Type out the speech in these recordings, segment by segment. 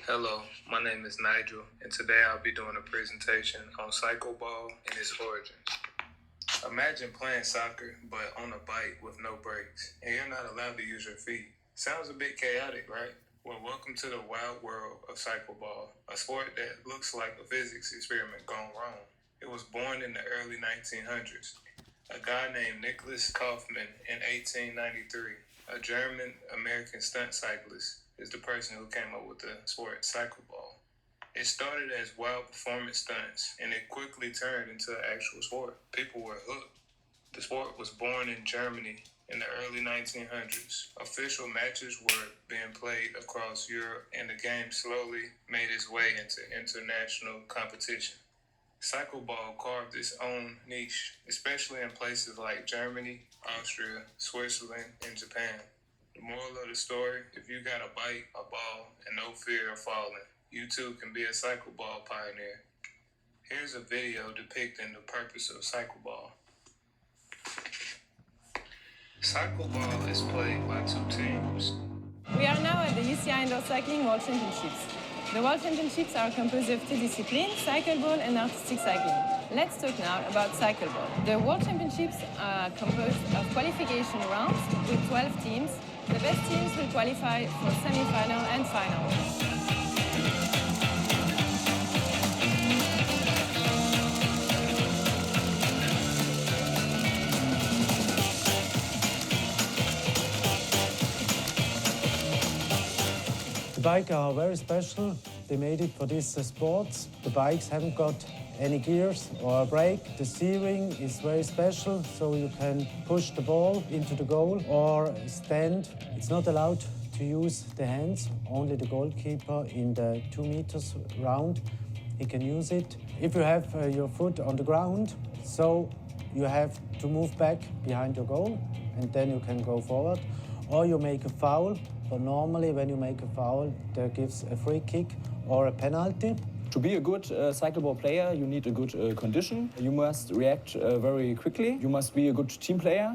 Hello, my name is Nigel, and today I'll be doing a presentation on cycleball and its origins. Imagine playing soccer, but on a bike with no brakes, and you're not allowed to use your feet. Sounds a bit chaotic, right? Well, welcome to the wild world of cycleball, a sport that looks like a physics experiment gone wrong. It was born in the early 1900s. A guy named Nicholas Kaufmann in 1893, a German-American stunt cyclist, is the person who came up with the sport cycleball. It started as wild performance stunts, and it quickly turned into an actual sport. People were hooked. The sport was born in Germany in the early 1900s. Official matches were being played across Europe, and the game slowly made its way into international competition. Cycleball carved its own niche, especially in places like Germany, Austria, Switzerland, and Japan. The moral of the story, if you got a bike, a ball, and no fear of falling, you too can be a cycleball pioneer. Here's a video depicting the purpose of cycleball. Cycleball is played by two teams. We are now at the UCI Indoor Cycling World Championships. The World Championships are composed of two disciplines, cycleball and artistic cycling. Let's talk now about cycleball. The World Championships are composed of qualification rounds with 12 teams. The best teams will qualify for semi-final and final. The bikes are very special. They made it for this sport. The bikes haven't got any gears or a brake. The steering is very special, so you can push the ball into the goal or stand. It's not allowed to use the hands. Only the goalkeeper in the 2 meters round, he can use it. If you have your foot on the ground, so you have to move back behind your goal, and then you can go forward. Or you make a foul, but normally when you make a foul, there gives a free kick or a penalty. To be a good cycleball player, you need a good condition. You must react very quickly. You must be a good team player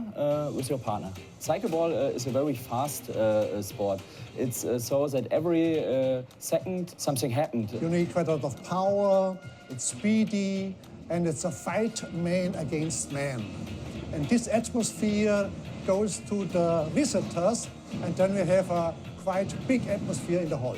with your partner. Cycleball is a very fast sport. It's so that every second something happened. You need quite a lot of power, it's speedy, and it's a fight man against man. And this atmosphere goes to the visitors, and then we have a quite big atmosphere in the hall.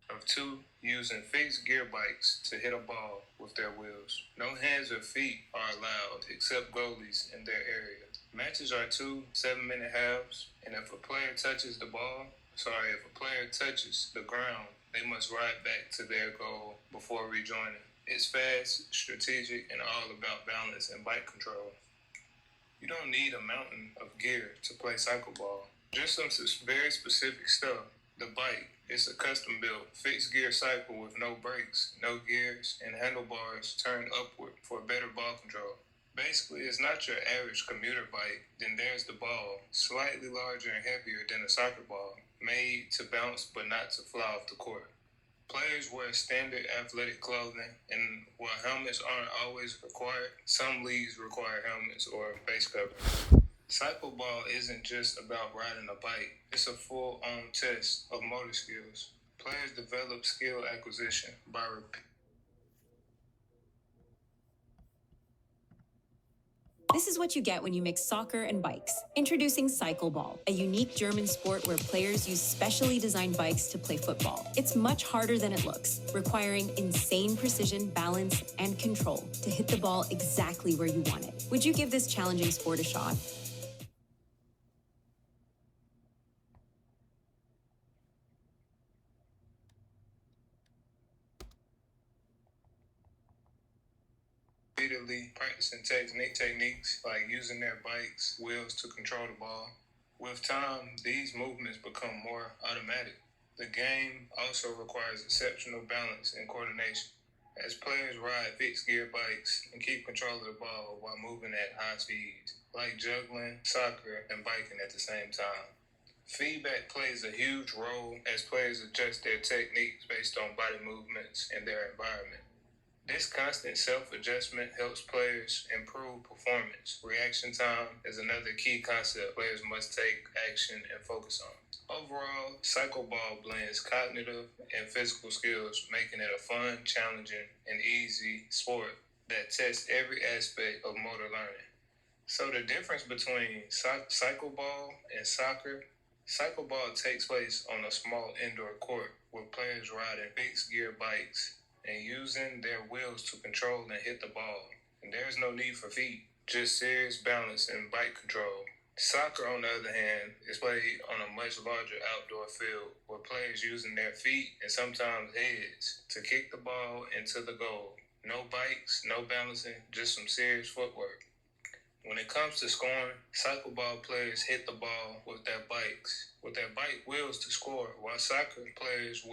Of two using fixed gear bikes to hit a ball with their wheels. No hands or feet are allowed except goalies in their area. Matches are 2 7-minute halves, and if a player touches the ground, they must ride back to their goal before rejoining. It's fast, strategic, and all about balance and bike control. You don't need a mountain of gear to play cycleball. Just some very specific stuff. The bike, it's a custom-built, fixed-gear cycle with no brakes, no gears, and handlebars turned upward for better ball control. Basically, it's not your average commuter bike. Then there's the ball, slightly larger and heavier than a soccer ball, made to bounce but not to fly off the court. Players wear standard athletic clothing, and while helmets aren't always required, some leagues require helmets or face coverings. Cycleball isn't just about riding a bike. It's a full-on test of motor skills. Players develop skill acquisition by repeating. This is what you get when you mix soccer and bikes. Introducing Cycleball, a unique German sport where players use specially designed bikes to play football. It's much harder than it looks, requiring insane precision, balance, and control to hit the ball exactly where you want it. Would you give this challenging sport a shot? repeatedly practicing techniques like using their bikes, wheels to control the ball. With time, these movements become more automatic. The game also requires exceptional balance and coordination, as players ride fixed gear bikes and keep control of the ball while moving at high speeds, like juggling, soccer, and biking at the same time. Feedback plays a huge role as players adjust their techniques based on body movements and their environment. This constant self-adjustment helps players improve performance. Reaction time is another key concept players must take action and focus on. Overall, Cycleball blends cognitive and physical skills, making it a fun, challenging, and easy sport that tests every aspect of motor learning. So the difference between Cycleball and soccer, Cycleball takes place on a small indoor court where players ride in fixed gear bikes and using their wheels to control and hit the ball. And there's no need for feet, just serious balance and bike control. Soccer, on the other hand, is played on a much larger outdoor field where players using their feet and sometimes heads to kick the ball into the goal. No bikes, no balancing, just some serious footwork. When it comes to scoring, Cycleball players hit the ball with their bike wheels to score, while soccer players,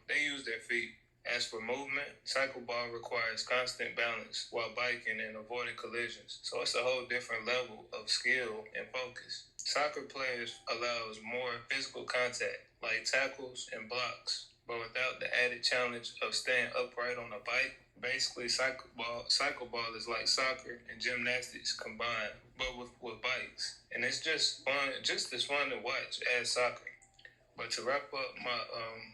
they use their feet. As for movement, Cycleball requires constant balance while biking and avoiding collisions, so it's a whole different level of skill and focus. Soccer players allows more physical contact, like tackles and blocks, but without the added challenge of staying upright on a bike. Basically, cycleball is like soccer and gymnastics combined, but with bikes. And it's just as fun to watch as soccer. But to wrap up my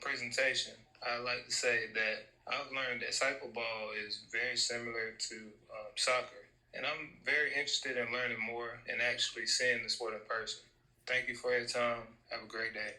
presentation, I'd like to say that I've learned that cycleball is very similar to soccer. And I'm very interested in learning more and actually seeing the sport in person. Thank you for your time. Have a great day.